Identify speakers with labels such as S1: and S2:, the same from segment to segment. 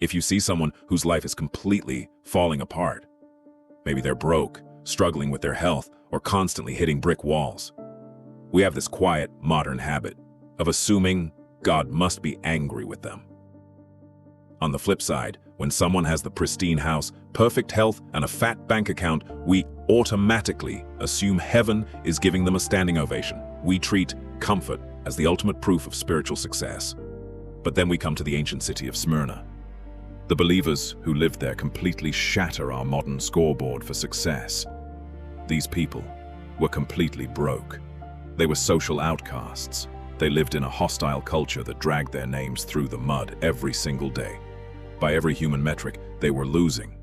S1: If you see someone whose life is completely falling apart, maybe they're broke, struggling with their health, or constantly hitting brick walls, we have this quiet, modern habit of assuming God must be angry with them. On the flip side, when someone has the pristine house, perfect health, and a fat bank account, we automatically assume heaven is giving them a standing ovation. We treat comfort as the ultimate proof of spiritual success. But then we come to the ancient city of Smyrna. The believers who lived there completely shatter our modern scoreboard for success. These people were completely broke. They were social outcasts. They lived in a hostile culture that dragged their names through the mud every single day. By every human metric, they were losing.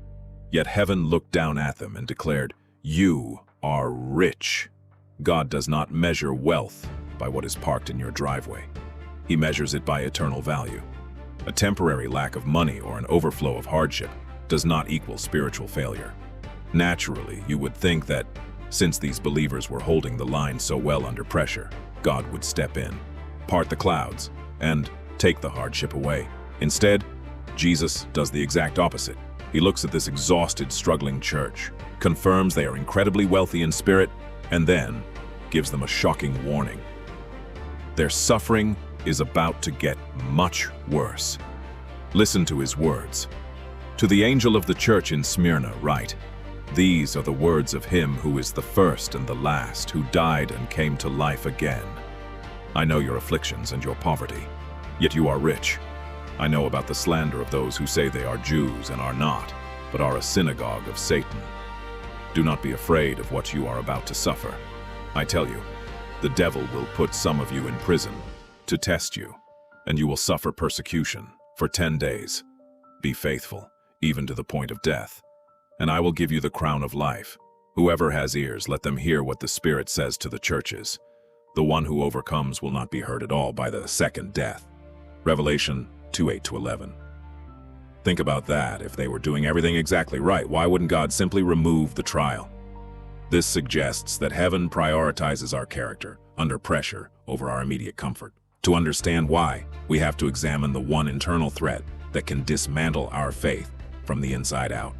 S1: Yet heaven looked down at them and declared, "You are rich." God does not measure wealth by what is parked in your driveway. He measures it by eternal value. A temporary lack of money or an overflow of hardship does not equal spiritual failure. Naturally, you would think that since these believers were holding the line so well under pressure, God would step in, part the clouds, and take the hardship away. Instead, Jesus does the exact opposite. He looks at this exhausted, struggling church, confirms they are incredibly wealthy in spirit, and then gives them a shocking warning. Their suffering is about to get much worse. Listen to his words. To the angel of the church in Smyrna write, "These are the words of him who is the first and the last, who died and came to life again. I know your afflictions and your poverty, yet you are rich. I know about the slander of those who say they are Jews and are not, but are a synagogue of Satan. Do not be afraid of what you are about to suffer. I tell you, the devil will put some of you in prison to test you, and you will suffer persecution for 10 days. Be faithful, even to the point of death, and I will give you the crown of life. Whoever has ears, let them hear what the Spirit says to the churches. The one who overcomes will not be hurt at all by the second death." Revelation 2:8-11. Think about that. If they were doing everything exactly right, why wouldn't God simply remove the trial? This suggests that heaven prioritizes our character under pressure over our immediate comfort. To understand why, we have to examine the one internal threat that can dismantle our faith from the inside out.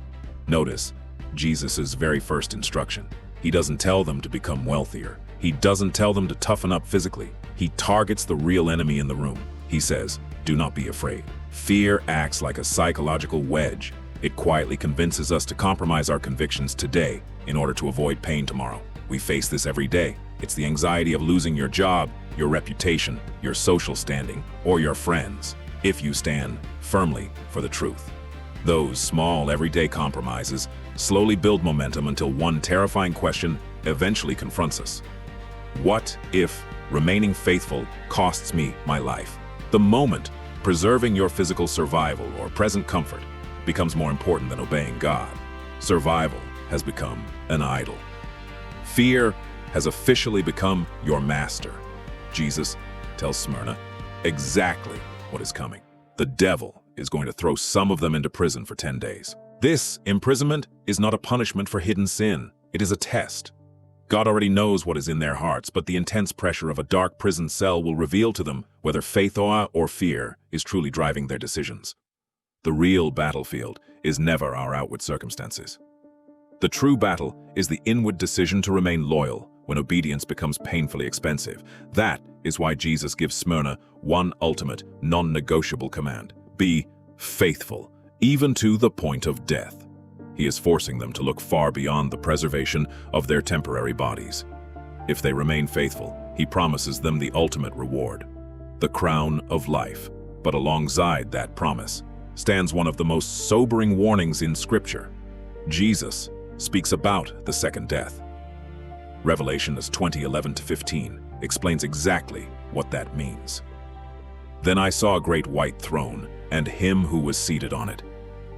S1: Notice Jesus' very first instruction. He doesn't tell them to become wealthier. He doesn't tell them to toughen up physically. He targets the real enemy in the room. He says, "Do not be afraid." Fear acts like a psychological wedge. It quietly convinces us to compromise our convictions today in order to avoid pain tomorrow. We face this every day. It's the anxiety of losing your job, your reputation, your social standing, or your friends, if you stand firmly for the truth. Those small, everyday compromises slowly build momentum until one terrifying question eventually confronts us. What if remaining faithful costs me my life? The moment preserving your physical survival or present comfort becomes more important than obeying God, survival has become an idol. Fear has officially become your master. Jesus tells Smyrna exactly what is coming. The devil is going to throw some of them into prison for 10 days. This imprisonment is not a punishment for hidden sin. It is a test. God already knows what is in their hearts, but the intense pressure of a dark prison cell will reveal to them whether faith or fear is truly driving their decisions. The real battlefield is never our outward circumstances. The true battle is the inward decision to remain loyal when obedience becomes painfully expensive. That is why Jesus gives Smyrna one ultimate, non-negotiable command: be faithful, even to the point of death. He is forcing them to look far beyond the preservation of their temporary bodies. If they remain faithful, he promises them the ultimate reward, the crown of life. But alongside that promise stands one of the most sobering warnings in Scripture. Jesus speaks about the second death. Revelation 20:11-15 explains exactly what that means. Then I saw a great white throne, and him who was seated on it.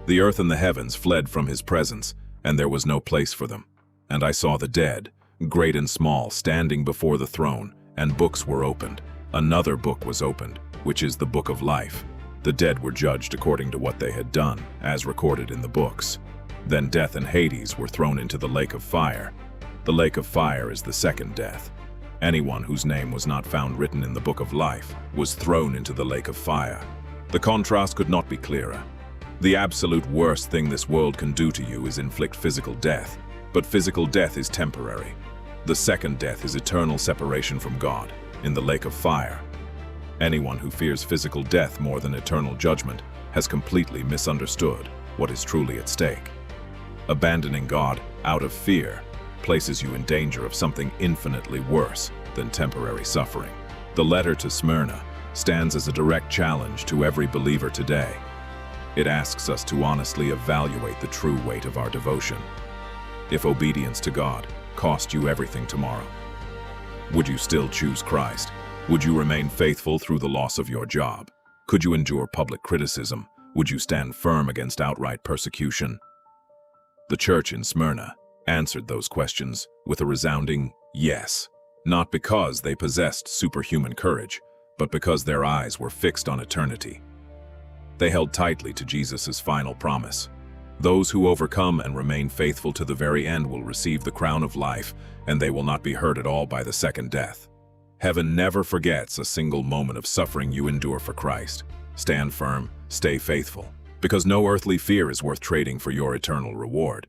S1: The earth and the heavens fled from his presence, and there was no place for them. And I saw the dead, great and small, standing before the throne, and books were opened. Another book was opened, which is the book of life. The dead were judged according to what they had done, as recorded in the books. Then death and Hades were thrown into the lake of fire. The lake of fire is the second death. Anyone whose name was not found written in the book of life was thrown into the lake of fire. The contrast could not be clearer. The absolute worst thing this world can do to you is inflict physical death, but physical death is temporary. The second death is eternal separation from God, in the lake of fire. Anyone who fears physical death more than eternal judgment has completely misunderstood what is truly at stake. Abandoning God out of fear places you in danger of something infinitely worse than temporary suffering. The letter to Smyrna stands as a direct challenge to every believer today. It asks us to honestly evaluate the true weight of our devotion. If obedience to God cost you everything tomorrow, would you still choose Christ? Would you remain faithful through the loss of your job? Could you endure public criticism? Would you stand firm against outright persecution? The church in Smyrna answered those questions with a resounding yes, not because they possessed superhuman courage, but because their eyes were fixed on eternity. They held tightly to Jesus' final promise. Those who overcome and remain faithful to the very end will receive the crown of life, and they will not be hurt at all by the second death. Heaven never forgets a single moment of suffering you endure for Christ. Stand firm, stay faithful, because no earthly fear is worth trading for your eternal reward.